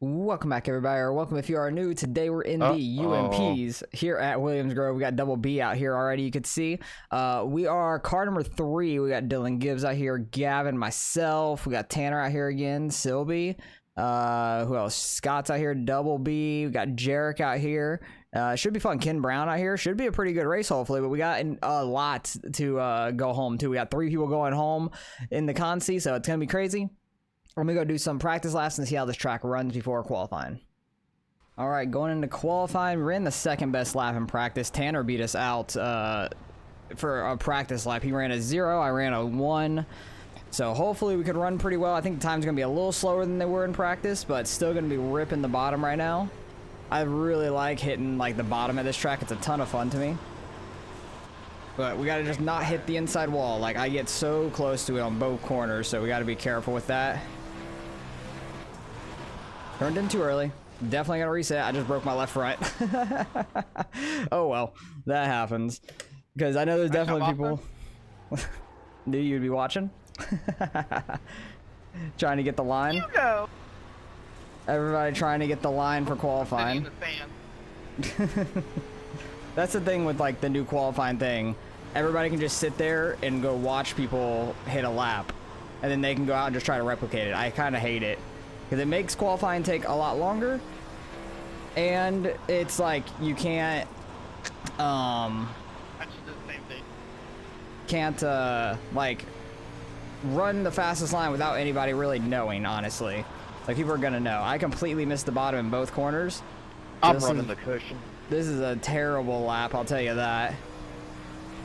Welcome back, everybody, or welcome if you are new. Today we're in the UMPs here at Williams Grove. We got Double B out here already, you could see. We are car number 3. We got Dylan Gibbs out here, Gavin, myself. We got Tanner out here again, Sylvie. Who else? Scott's out here, Double B. We got Jarek out here. Should be fun. Ken Brown out here. Should be a pretty good race, hopefully, but we got a lot to go home to. We got 3 people going home in the Consi, so it's going to be crazy. Let me go do some practice laps and see how this track runs before qualifying. All right, going into qualifying, we ran the second best lap in practice. Tanner beat us out for a practice lap. He ran a 0, I ran a 1. So hopefully we could run pretty well. I think the time's going to be a little slower than they were in practice, but still going to be ripping the bottom right now. I really like hitting like the bottom of this track. It's a ton of fun to me. But we got to just not hit the inside wall. Like, I get so close to it on both corners, so we got to be careful with that. Turned in too early. Definitely got to reset. I just broke my left front. Oh, well. That happens. Because I know there's definitely people... Knew you'd be watching. Trying to get the line. You go. Everybody trying to get the line for qualifying. That's the thing with like the new qualifying thing. Everybody can just sit there and go watch people hit a lap, and then they can go out and just try to replicate it. I kind of hate it because it makes qualifying take a lot longer, and it's like you can't like run the fastest line without anybody really knowing. Honestly, like people are gonna know. I completely missed the bottom in both corners. I'm running the cushion. This is a terrible lap, I'll tell you that.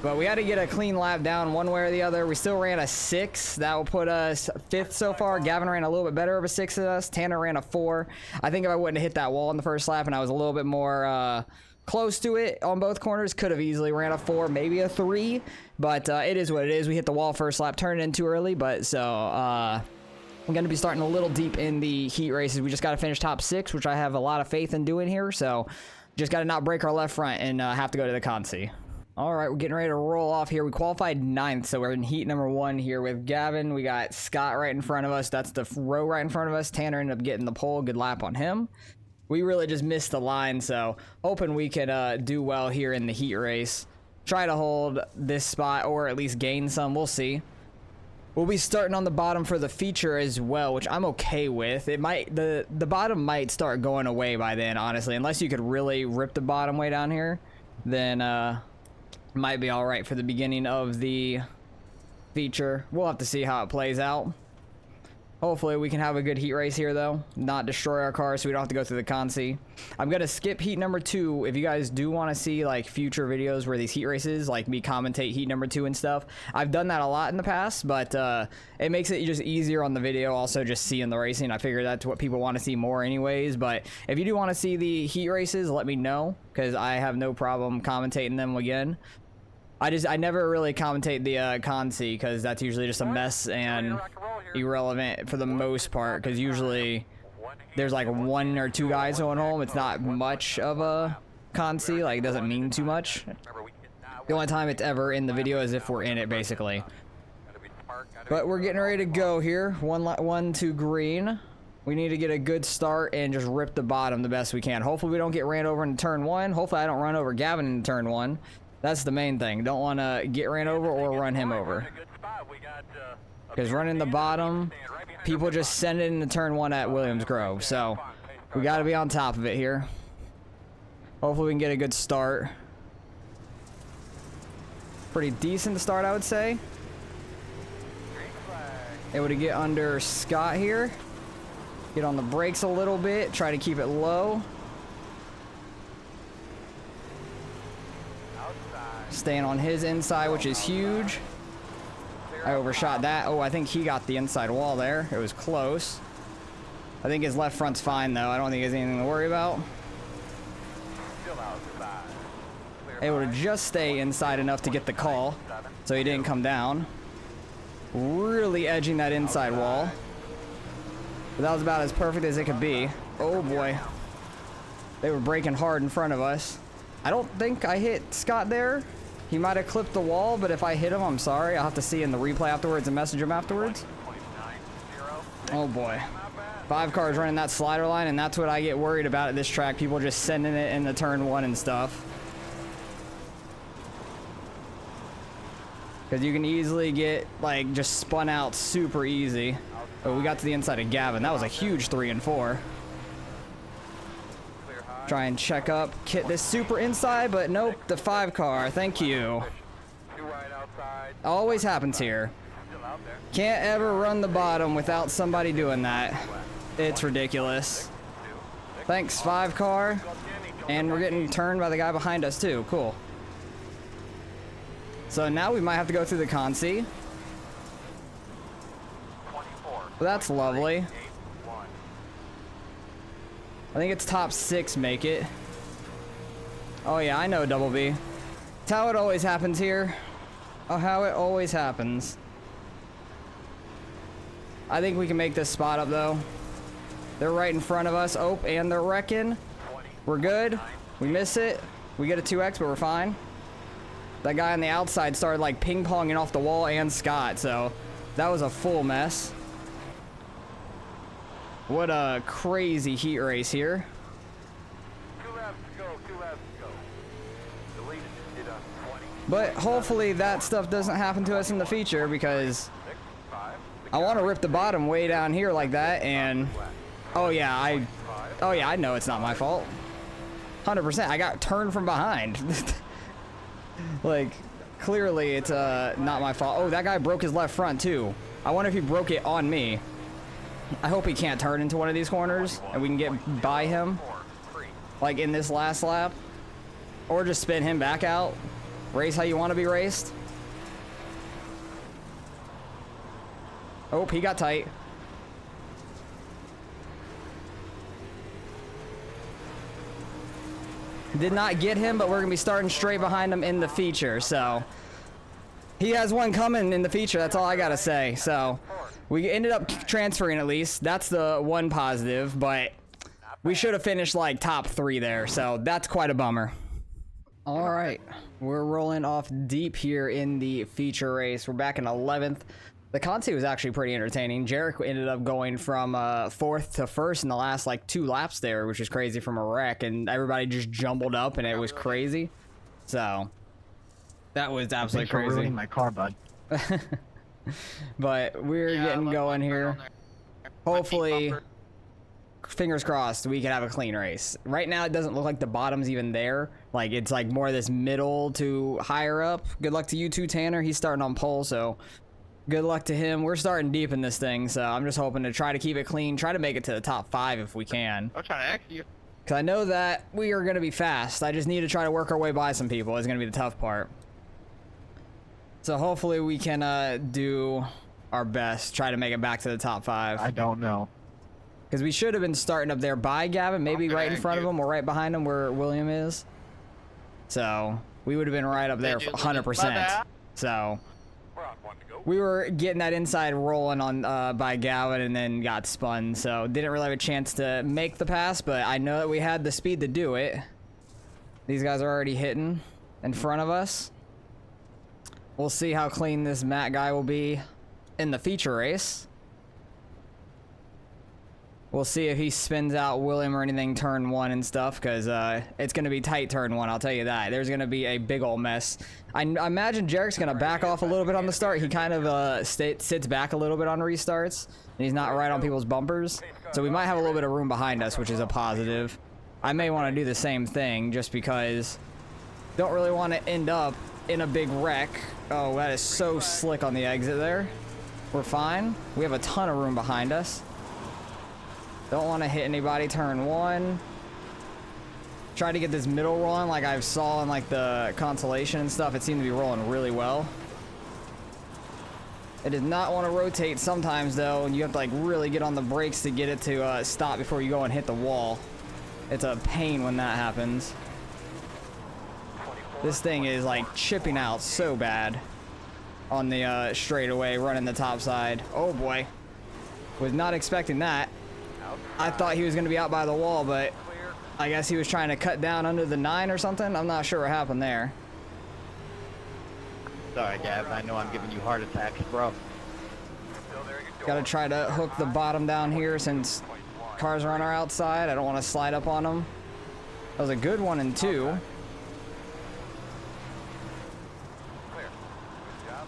But we had to get a clean lap down one way or the other. We still ran a 6. That will put us 5th so far. Gavin ran a little bit better of a 6 than us. Tanner ran a 4. I think if I wouldn't have hit that wall in the first lap and I was a little bit more close to it on both corners, could have easily ran a 4, maybe a 3. But it is what it is. We hit the wall first lap, turned in too early. But so I'm going to be starting a little deep in the heat races. We just got to finish top 6, which I have a lot of faith in doing here. So just got to not break our left front and have to go to the Consi. All right, we're getting ready to roll off here. We qualified 9th, so we're in heat number 1 here with Gavin. We got Scott right in front of us. That's the row right in front of us. Tanner ended up getting the pole. Good lap on him. We really just missed the line, so hoping we could do well here in the heat race. Try to hold this spot or at least gain some. We'll see. We'll be starting on the bottom for the feature as well, which I'm okay with. It might the bottom might start going away by then, honestly, unless you could really rip the bottom way down here. Then might be all right for the beginning of the feature. We'll have to see how it plays out. Hopefully we can have a good heat race here, though. Not destroy our car so we don't have to go through the Consi. I'm going to skip heat number 2. If you guys do want to see, like, future videos where these heat races, like me commentate heat number 2 and stuff, I've done that a lot in the past, but it makes it just easier on the video, also just seeing the racing. I figure that's what people want to see more anyways, but if you do want to see the heat races, let me know, because I have no problem commentating them again. I never really commentate the Consi because that's usually just a mess and irrelevant for the most part, because usually there's like 1 or 2 guys going home. It's not much of a Consi, like it doesn't mean too much. The only time it's ever in the video is if we're in it, basically. But we're getting ready to go here. One to green. We need to get a good start and just rip the bottom the best we can. Hopefully we don't get ran over in turn 1. Hopefully I don't run over Gavin in turn 1. That's the main thing. Don't want to get ran over or run him over. Because running the bottom, people just send it into turn 1 at Williams Grove. So we got to be on top of it here. Hopefully we can get a good start. Pretty decent to start, I would say. Able to get under Scott here. Get on the brakes a little bit. Try to keep it low. Staying on his inside, which is huge. I overshot that. Oh, I think he got the inside wall there. It was close. I think his left front's fine, though. I don't think there's anything to worry about. Able to just stay inside enough to get the call, so he didn't come down. Really edging that inside wall. But that was about as perfect as it could be. Oh, boy. They were braking hard in front of us. I don't think I hit Scott there. He might have clipped the wall, but if I hit him, I'm sorry. I'll have to see in the replay afterwards and message him afterwards. Oh boy. 5 cars running that slider line, and that's what I get worried about at this track. People just sending it in the turn 1 and stuff. Because you can easily get, like, just spun out super easy. Oh, we got to the inside of Gavin. That was a huge 3 and 4. Try and check up, kit this super inside, but nope, the 5 car. Thank you. Always happens here. Can't ever run the bottom without somebody doing that. It's ridiculous. Thanks, 5 car. And we're getting turned by the guy behind us too. Cool. So now we might have to go through the consi. Well, that's lovely. I think it's top 6 make it. Oh yeah, I know Double B. It's how it always happens here. Oh, how it always happens. I think we can make this spot up though. They're right in front of us. Oh, and they're wrecking. We're good. We miss it. We get a 2x, but we're fine. That guy on the outside started like ping-ponging off the wall and Scott, so that was a full mess. What a crazy heat race here. 2 laps to go, 2 laps to go. The lead is on 20. But hopefully that stuff doesn't happen to us in the future, because I want to rip the bottom way down here like that, and oh yeah, I know it's not my fault. 100%. I got turned from behind. Like, clearly it's not my fault. Oh, that guy broke his left front too. I wonder if he broke it on me. I hope he can't turn into one of these corners and we can get by him, like in this last lap, or just spin him back out. Race how you want to be raced. Oh, he got tight. Did not get him, but we're gonna be starting straight behind him in the feature, so he has one coming in the feature. That's all I gotta say. So we ended up transferring at least. That's the one positive, but we should have finished like top 3 there, so that's quite a bummer. All right, we're rolling off deep here in the feature race. We're back in 11th. The content was actually pretty entertaining. Jarek ended up going from 4th to 1st in the last like 2 laps there, which is crazy from a wreck, and everybody just jumbled up and it was crazy. So that was absolutely crazy. Ruining my car, bud. But we're getting going here. Hopefully, fingers crossed, we can have a clean race. Right now it doesn't look like the bottom's even there. Like, it's like more of this middle to higher up. Good luck to you too, Tanner. He's starting on pole, so good luck to him. We're starting deep in this thing, so I'm just hoping to try to keep it clean, try to make it to the top 5 if we can. I'm trying to act you. Because I know that we are going to be fast. I just need to try to work our way by some people. It's going to be the tough part. So hopefully we can do our best, try to make it back to the top 5. I don't know. Because we should have been starting up there by Gavin, maybe right in front of him or right behind him where William is. So we would have been right up there 100%. So we were getting that inside rolling on by Gavin and then got spun, so didn't really have a chance to make the pass, but I know that we had the speed to do it. These guys are already hitting in front of us. We'll see how clean this Matt guy will be in the feature race. We'll see if he spins out William or anything turn 1 and stuff, because it's going to be tight turn 1, I'll tell you that. There's going to be a big old mess. I imagine Jarek's going to back off a little bit on the start. He kind of sits back a little bit on restarts, and he's not right on people's bumpers. So we might have a little bit of room behind us, which is a positive. I may want to do the same thing, just because don't really want to end up in a big wreck. Oh, that is so slick on the exit there. We're fine. We have a ton of room behind us. Don't want to hit anybody turn 1. Try to get this middle rolling like I saw in like the consolation and stuff. It seemed to be rolling really well. It does not want to rotate sometimes though, and you have to like really get on the brakes to get it to stop before you go and hit the wall. It's a pain when that happens. This thing is like chipping out so bad on the straightaway running the top side. Oh boy. Was not expecting that. I thought he was going to be out by the wall, but I guess he was trying to cut down under the 9 or something. I'm not sure what happened there. Sorry, Gav. I know I'm giving you heart attacks, bro. Got to try to hook the bottom down here since Cars are on our outside. I don't want to slide up on them. That was a good 1 and 2. Clear. Good job.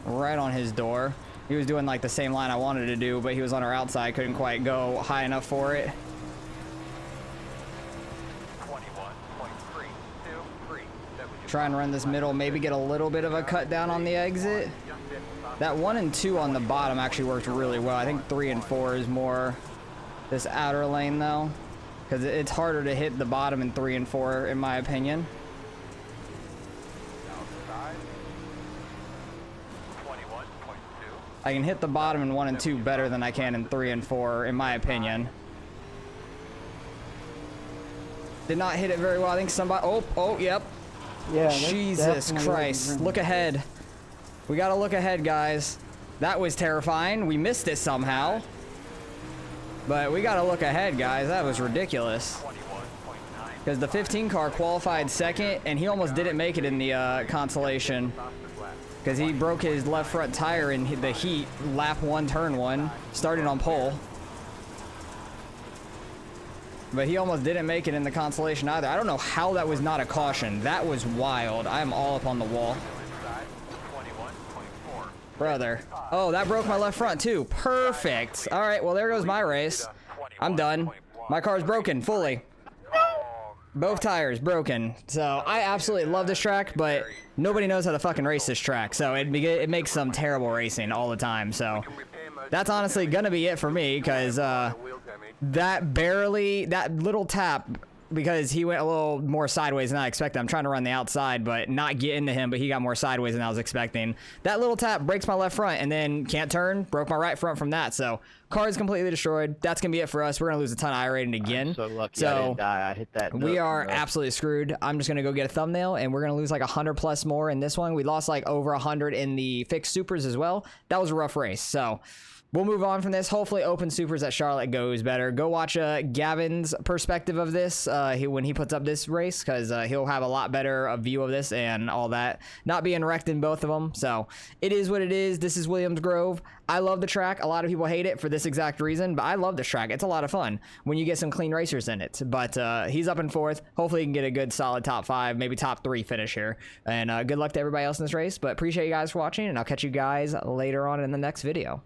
Right on his door. He was doing like the same line I wanted to do, but he was on our outside. Couldn't quite go high enough for it. 21.323. Try and run this middle. Maybe get a little bit of a cut down on the exit. That 1 and 2 on the bottom actually worked really well. I think 3 and 4 is more this outer lane though, because it's harder to hit the bottom in 3 and 4 in my opinion. Outside. 21.2. I can hit the bottom in 1 and 2 better than I can in 3 and 4 in my opinion. Did not hit it very well. I think somebody, yep. Yeah. that's Jesus definitely Christ. what Look ahead. We gotta look ahead, guys. That was terrifying. We missed it somehow. But we gotta look ahead, guys. That was ridiculous. 21.9. Because the 15 car qualified second, and he almost didn't make it in the consolation. Because he broke his left front tire in the heat, lap 1, turn 1, started on pole. But he almost didn't make it in the consolation either. I don't know how that was not a caution. That was wild. I am all up on the wall. Inside. 21.4. Brother. Oh, that broke my left front too. Perfect. All right, well, there goes my race. I'm done. My car's broken fully. Both tires broken. So I absolutely love this track, but nobody knows how to fucking race this track. So it makes some terrible racing all the time. So that's honestly gonna be it for me, because that little tap, because he went a little more sideways than I expected. I'm trying to run the outside, but not get into him, but he got more sideways than I was expecting. That little tap breaks my left front, and then can't turn, broke my right front from that. So car is completely destroyed. That's gonna be it for us. We're gonna lose a ton of iRating again. I'm so lucky I didn't die. I hit that. We note, are bro. absolutely screwed. I'm just gonna go get a thumbnail, and we're gonna lose like 100 plus more in this one. We lost like over 100 in the fixed supers as well. That was a rough race. So we'll move on from this. Hopefully open supers at Charlotte goes better. Go watch Gavin's perspective of this when he puts up this race, because he'll have a lot better view of this and all that. Not being wrecked in both of them. So it is what it is. This is Williams Grove. I love the track. A lot of people hate it for this exact reason, but I love this track. It's a lot of fun when you get some clean racers in it. But he's up in 4th. Hopefully he can get a good solid top 5, maybe top 3 finish here. And good luck to everybody else in this race. But appreciate you guys for watching, and I'll catch you guys later on in the next video.